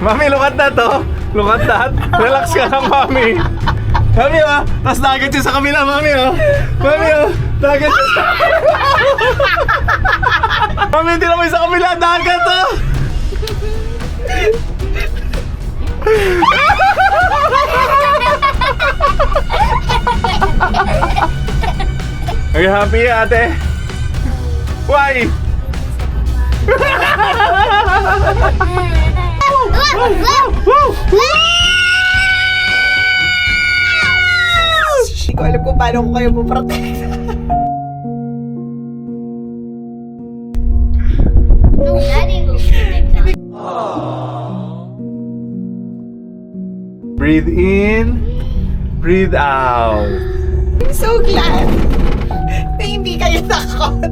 Mami, look at that, oh. Look at that. Relax ka lang, Mami. Mami, oh. Tapos dagat yun sa kabila, Mami, oh. Mami, oh. Dagat yun sa Mami, hindi naman sa kabila. Dagat, oh. Are you happy, ate? Why? Hindi ko alam kung paano ko kayo puprotect. No, Daddy will protect them. Breathe in, breathe out. I'm so glad na hindi kayo takot.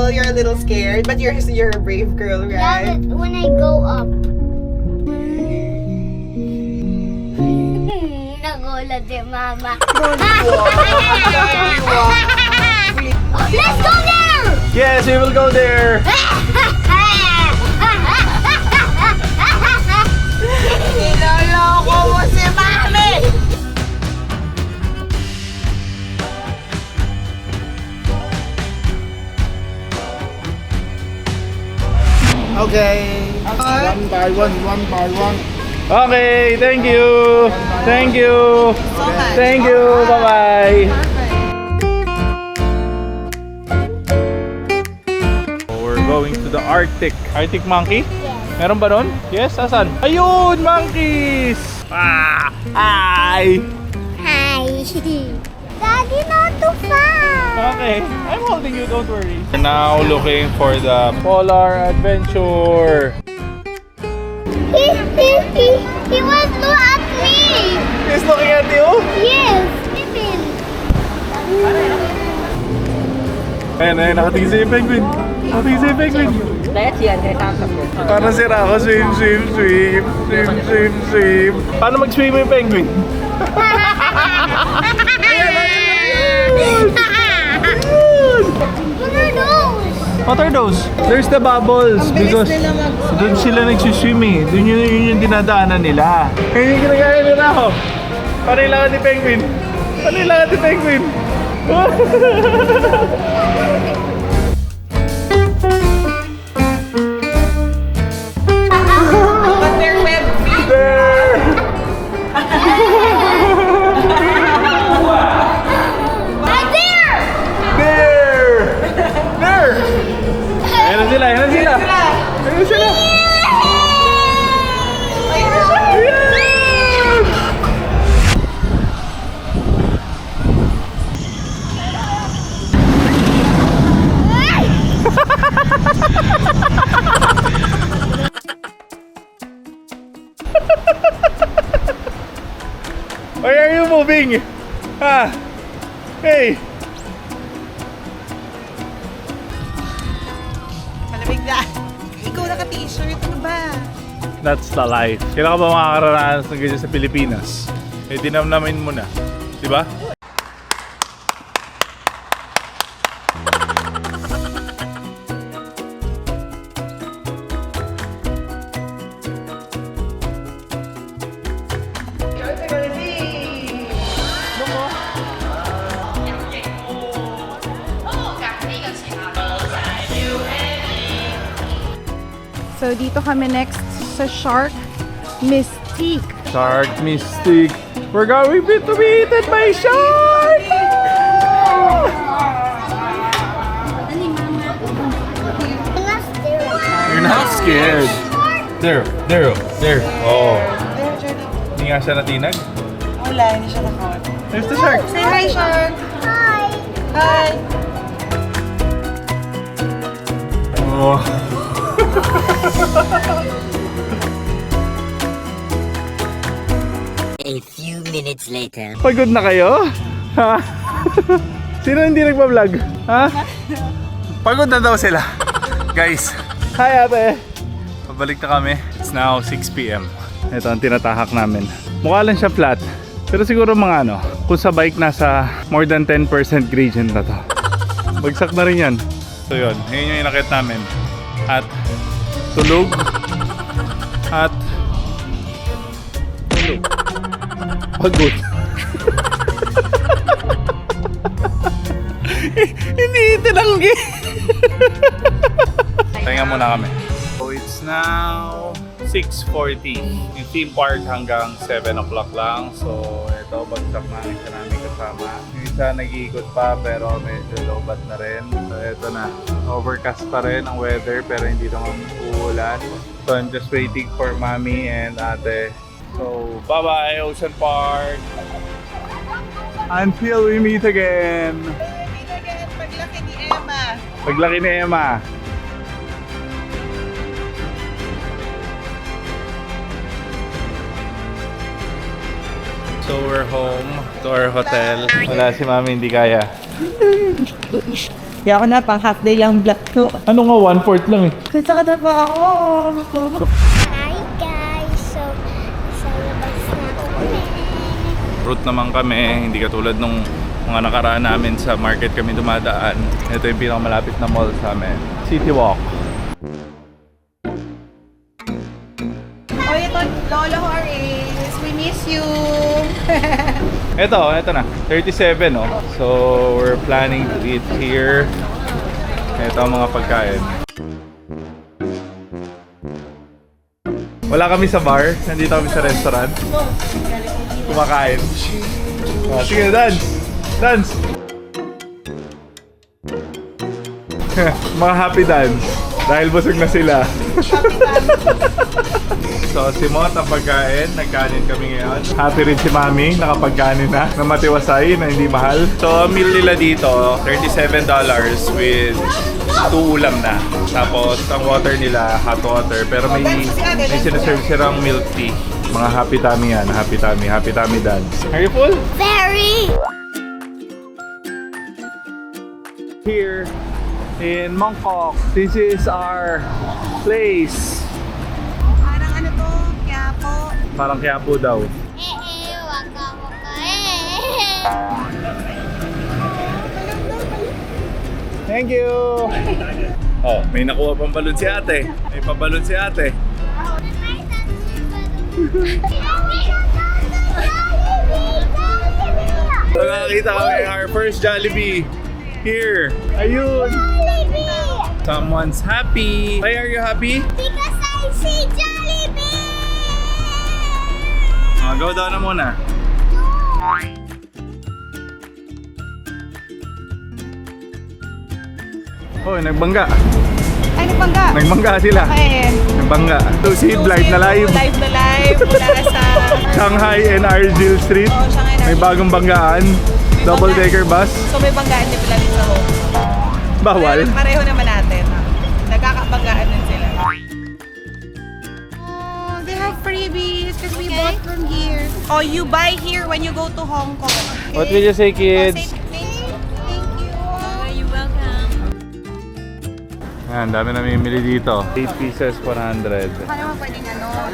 You're a little scared, but you're a brave girl, Yeah, right? but when I go up. Nagulat si Mama. Let's go there! Yes, we will go there. Niloloko mo si Mami! Okay. One by one. Okay, thank you. Thank you. So much. Thank you. Bye-bye. We're going to the Arctic. Arctic monkey? Meron ba nun? Yes, asan? Ayun, monkeys! Ah! Hi! Hi. Daddy, not too fast. Okay, I'm holding you, don't worry. We're now looking for the Polar Adventure. He was look at me. He's looking at you? Yes. Pippin. Ayun, nakatingin sa'yo yung penguin. Nakatingin sa'yo yung penguin. Parang sira ako, swim. Paano mag-swim yung penguin? What are those? What are those? There's the bubbles because doon sila nagsiswim eh. Doon yun yung dinadaanan nila. Kaya yung ginagaya nila ako. Paano yung lakad ni penguin? Paano yung lakad ni penguin? But they're web feet. There! Right there. There! There! Ayan na sila, ayan na sila! Ayan na sila! Ayan! Why are you moving? Ah! Hey! Malamig na. Ikaw naka-t-shirt. Ano ba? That's the life. Kailan ka ba makakaranasan ng ganyan sa Pilipinas? Eh, dinamnamin mo na. Diba? So dito kami next sa Shark Mystique. Shark Mystic. We're going to be eaten by shark! You're not scared. There. Oh. Hindi nga siya natinag. Wala, hindi siya nakawat. There's the shark. Say hi, shark. Hi. Hi. Oh. A few minutes later. Pagod na kayo? Ha? Sino hindi nagpa-vlog? Ha? Pagod na daw sila. Guys, hi ate. Pabalik na kami. It's now 6 p.m. Ito ang tinatahak namin. Mukha lang siya flat. Pero siguro mga ano, kung sa bike nasa more than 10% gradient na to. Bagsak na rin yan. So yun, yun yung inakit namin. At tulog. At tulog. Pagod. Hindi tinanggi. Pahinga muna kami. So it's now 6:40. Yung theme park hanggang 7 o'clock lang. So ito, bagsak na ang isa namin kasama. Yung isa nag-iikot pa pero medyo low-bat na rin. So ito na. Overcast pa rin ang weather pero hindi naman uulan. So I'm just waiting for mommy and ate. So bye-bye Ocean Park. Until we meet again. Paglaki ni Emma. Paglaki ni Emma. So we're home to our hotel. Wala si mami, hindi kaya. Kaya ako na, pang half day lang vlog to. Ano nga, 1/4 lang eh. Kasi ka na pa ako. Hi guys! So, sa labas na kami. Route naman kami, hindi katulad nung mga nakaraan namin sa market kami dumadaan. Ito yung pinakamalapit na mall sa amin. City Walk. O ito, Lolo Horace, we miss you. Ito na. 37, no? So, we're planning to eat here. Ito ang mga pagkain. Wala kami sa bar. Nandito kami sa restaurant. Kumakain. Oh, sige, dance! Dance! Mga happy dance. Dahil busog na sila. So, si Mot ang pagkain. Nagkanin kami ngayon. Happy rin si Mami. Nakapagkanin na. Na matiwasay, na hindi mahal. So, ang meal nila dito, $37 with 2 ulam na. Tapos, ang water nila, hot water. Pero may sinaserve silang milk tea. Mga happy tummy yan. Happy tummy. Happy tummy dance. Are you full? Very! Here in Mongkok. This is our place. Parang ano to, Quiapo. Parang Quiapo daw. Waka waka Thank you! Oh, may nakuha pang balon si ate. May pabalon si ate. So nakakita kami our first Jollibee. Here. Ayun. Someone's happy. Why are you happy? Because I see Jollibee! Go daw na muna. Oh, nagbangga. Ay, nagbangga. Nagbangga sila. Okay. Nagbangga. So, si live na live. Live na live mula sa Shanghai and Argyle Street. Shanghai and May bagong banggaan. Double decker bus. So may banggaan din pala din sa home. Bawal. Pareho naman natin. Nagkakabanggaan din sila. Oh, they have freebies because we bought from here. Oh, you buy here when you go to Hong Kong. Okay? What will you say, kids? Thank you. You're welcome. Ayan, dami namimili dito. 8 pieces, 100. Ano naman pwedeng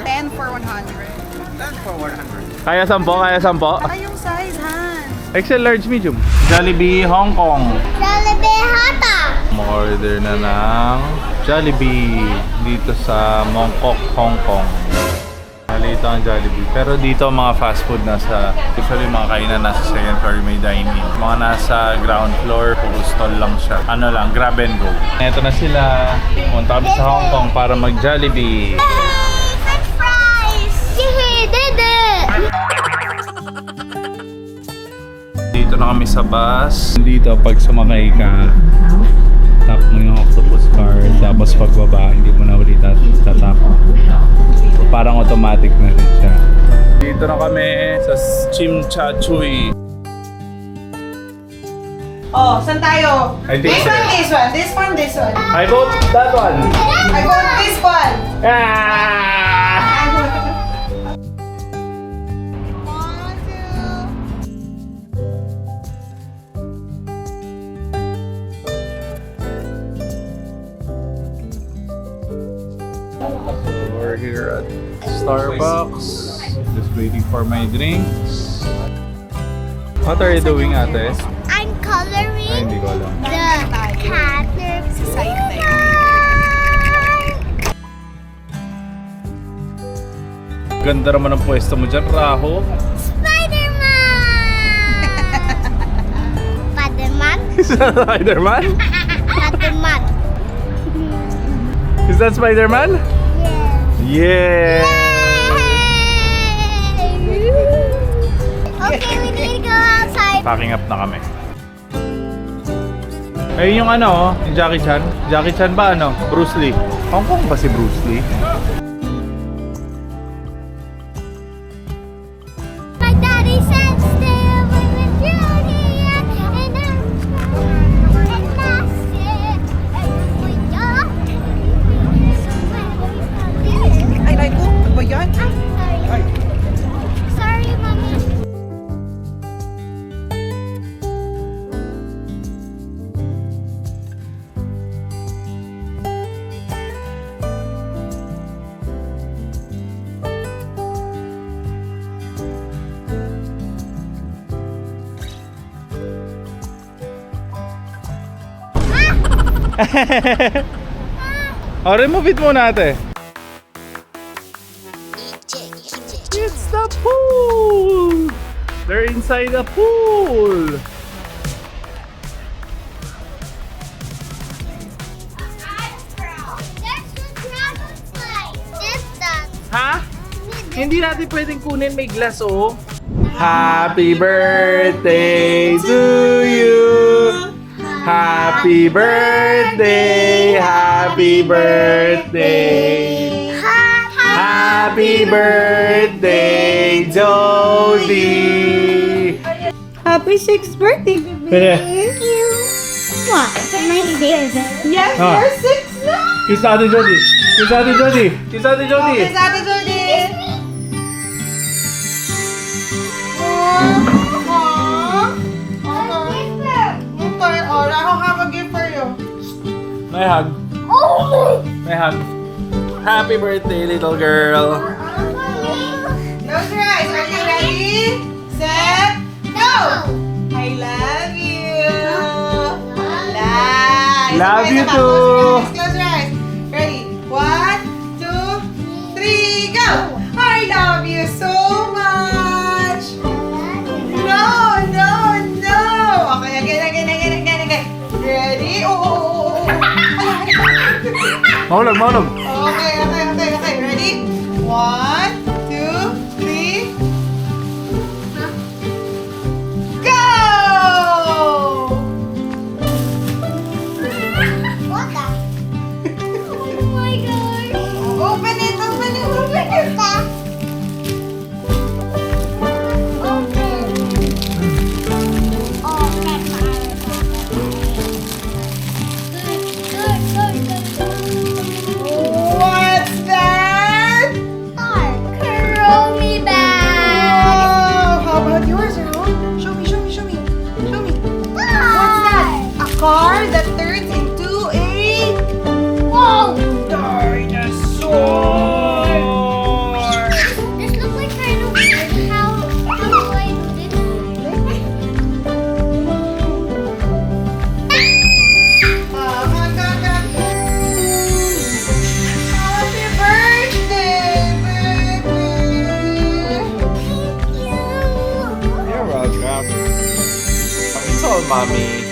10 for 100. 10 for 100. Kaya 10? Kaya 10? Ay, yung size, Han. XL, large, medium. Jollibee, Hong Kong. Jollibee Hata! Ma-order na ng Jollibee dito sa Mongkok, Hong Kong. Malito ang Jollibee. Pero dito mga fast food nasa, usually mga kainan nasa second floor, may dining. Mga nasa ground floor, puro stall lang siya. Ano lang, grab and go. Ito na sila. Punta kami sa Hong Kong para mag-Jollibee. French fries! He did it! Dito na kami sa bus. Dito, pag sumakay ka, tap mo yung octopus card. Tapos pagbaba, hindi mo na ulit tatap. So, parang automatic na rin siya. Dito na kami sa Tsui. Oh, saan tayo? I think This so. one, this one. This one, this one. I vote that one. I bought this one. Ah! We're here at Starbucks. Just waiting for my drinks. What are you doing, ate? I'm coloring Ay, hindi ko alam. the cat. Exciting. Ganda naman ang pwesto mo dyan, Raho. Spider-Man! Spider-Man? Is that Spider-Man? Spider-Man. Is that Spider-Man? Yes. Yeah! Okay, we need to go outside. Packing up na kami. Ayun yung ano, yung Jackie Chan. Jackie Chan ba ano? Bruce Lee. Hong Kong ba si Bruce Lee? My daddy said stay away with Judy and that's it. Ay, like ko. Ano ba yan? I'm sorry. Sorry, mommy. O, remove it muna ate. It's the pool! They're inside the pool! There's the dragonfly. Distance. Ha? Hindi natin pwedeng kunin, may glass oh. Happy birthday to you! Happy birthday! Happy birthday! Happy birthday, Jody! Happy 6th birthday, baby. Thank you. What? My favorite. Yes, Ah. you're 6 now. Kiss Ate Jody! Kiss Ate Jody! Kiss Ate Jody! Kiss Ate Judy. Okay, oh, Raho have a gift for you. May hug. Oh! May hug. Happy birthday, little girl! Close your eyes. Are you ready? Set, go! I love you. Love you Close too. your eyes. Ready? 1, 2, 3, go! I love you so much. No, no, no. Okay, again. Ready? Oh. Maulog, maulog! Okay. Ready? 1, 2, 3. Go! What the? Oh my gosh. Open it. Open. What's that? Macaroni bag. Oh, how about yours, Ro? Show me. What's that? A car that turns into a Whoa! dinosaur. This looks like kind of weird. How do I do this? Come. Happy birthday, baby. Thank you. You're welcome. It's all mommy.